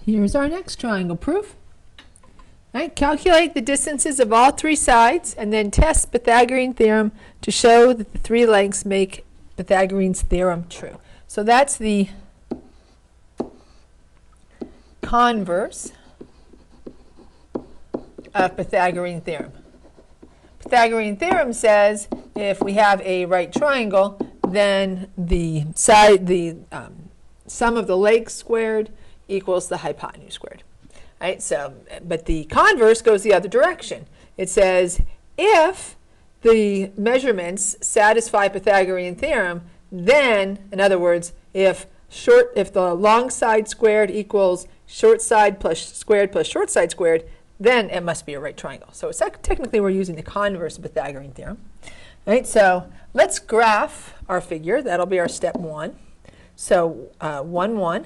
Here's our next triangle proof. All right, calculate the distances of all three sides and then test Pythagorean theorem to show that the three lengths make Pythagorean's theorem true. So that's the converse of Pythagorean theorem. Pythagorean theorem says if we have a right triangle, then the sum of the legs squared equals the hypotenuse squared. Right? So, but the converse goes the other direction. It says if the measurements satisfy Pythagorean theorem, then, in other words, if the long side squared equals short side plus squared plus short side squared, then it must be a right triangle. So it's technically we're using the converse of Pythagorean theorem. Right? So let's graph our figure. That'll be our step 1. So 1, 1,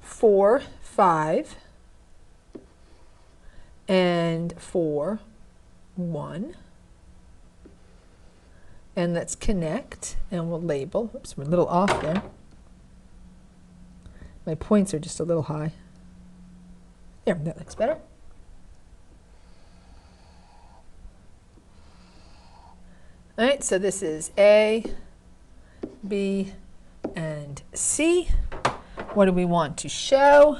4, 5, and 4, 1. And let's connect, and we'll label. Oops, we're a little off there. My points are just a little high. There, that looks better. All right, so this is A, B, and C. What do we want to show?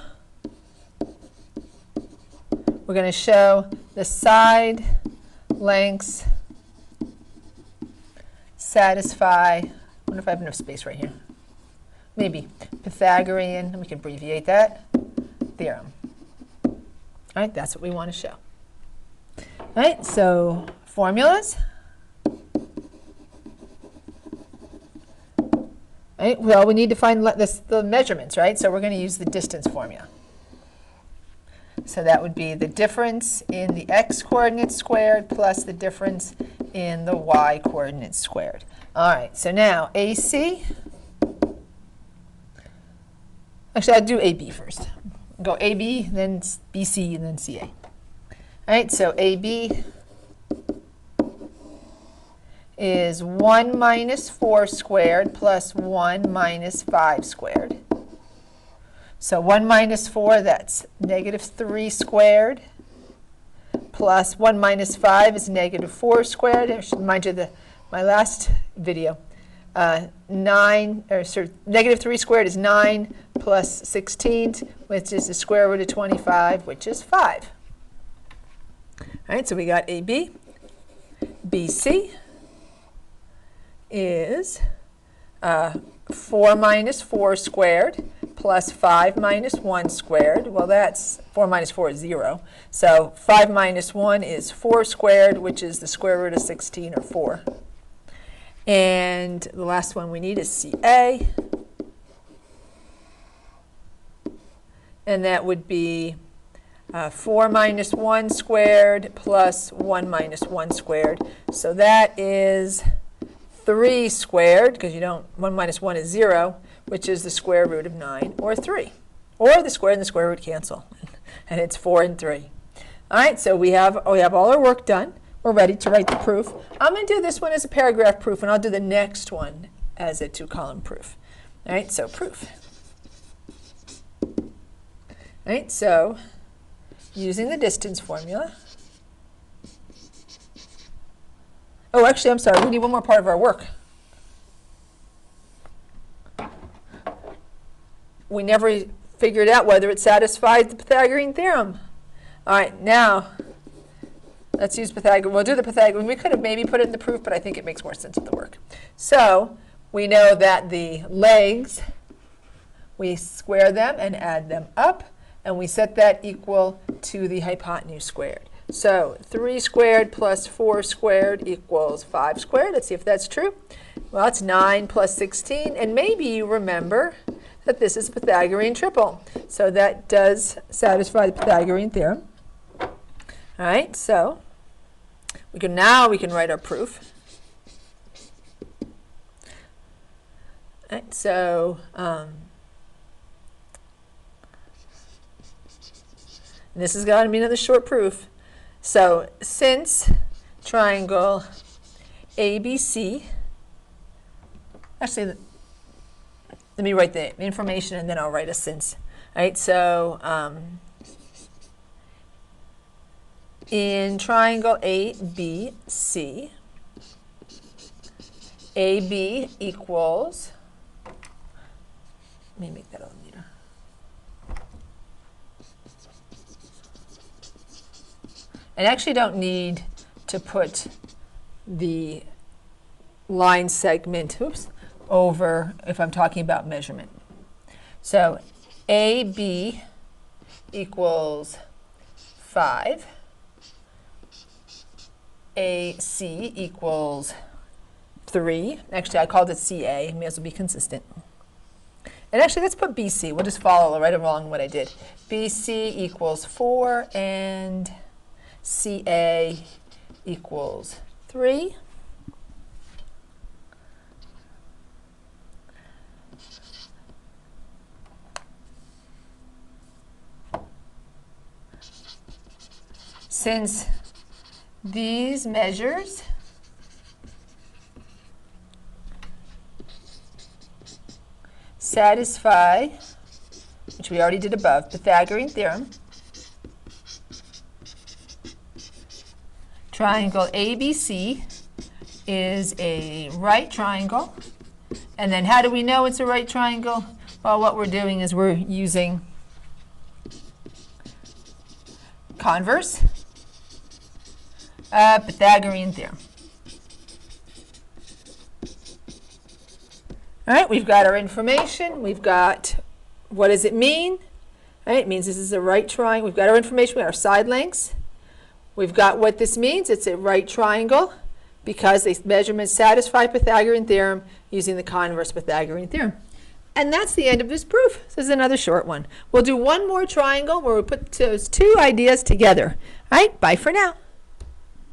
We're going to show the side lengths satisfy, I wonder if I have enough space right here. Maybe Pythagorean, we can abbreviate that, theorem. All right, that's what we want to show. All right, so formulas. Right, well, we need to find the measurements, right? So we're going to use the distance formula. So that would be the difference in the x coordinates squared plus the difference in the y coordinates squared. All right, so now AC. Actually, I'll do AB first. Go AB, then BC, and then CA. All right, so AB is 1 minus 4 squared plus 1 minus 5 squared. So 1 minus 4, that's negative 3 squared, plus 1 minus 5 is negative 4 squared. I should remind you my last video. Negative 3 squared is 9 plus 16, which is the square root of 25, which is 5. All right, so we got AB. BC is 4 minus 4 squared plus 5 minus 1 squared. Well, that's 4 minus 4 is 0. So 5 minus 1 is 4 squared, which is the square root of 16, or 4. And the last one we need is CA. And that would be 4 minus 1 squared plus 1 minus 1 squared. So that is 3 squared, because 1 minus 1 is 0, which is the square root of 9, or 3. Or the square and the square root cancel. And it's 4 and 3. All right, so we have all our work done. We're ready to write the proof. I'm going to do this one as a paragraph proof, and I'll do the next one as a 2-column proof. All right, so proof. All right, so using the distance formula. Oh, actually, I'm sorry. We need one more part of our work. We never figured out whether it satisfied the Pythagorean theorem. All right, now let's use Pythagorean. We'll do the Pythagorean. We could have maybe put it in the proof, but I think it makes more sense with the work. So we know that the legs, we square them and add them up, and we set that equal to the hypotenuse squared. So 3 squared plus 4 squared equals 5 squared. Let's see if that's true. Well, it's 9 plus 16. And maybe you remember that this is Pythagorean triple. So that does satisfy the Pythagorean theorem. All right, so we can write our proof. All right, so this has got to be another short proof. So since triangle ABC, actually, let me write the information and then I'll write a since. right? So in triangle ABC, AB equals, let me make that a little neater. And actually don't need to put the line segment, over if I'm talking about measurement. So AB equals 5. AC equals 3. Actually, I called it CA. May as well be consistent. And actually, let's put BC. We'll just follow right along what I did. BC equals 4 and CA equals 3. Since these measures satisfy, which we already did above, Pythagorean theorem, triangle ABC is a right triangle. And then how do we know it's a right triangle? Well, what we're doing is we're using converse Pythagorean theorem. All right, we've got our information. We've got what does it mean? All right, it means this is a right triangle. We've got our information. We've got our side lengths. We've got what this means. It's a right triangle because the measurements satisfy Pythagorean theorem using the converse Pythagorean theorem. And that's the end of this proof. This is another short one. We'll do one more triangle where we put those two ideas together. All right, bye for now.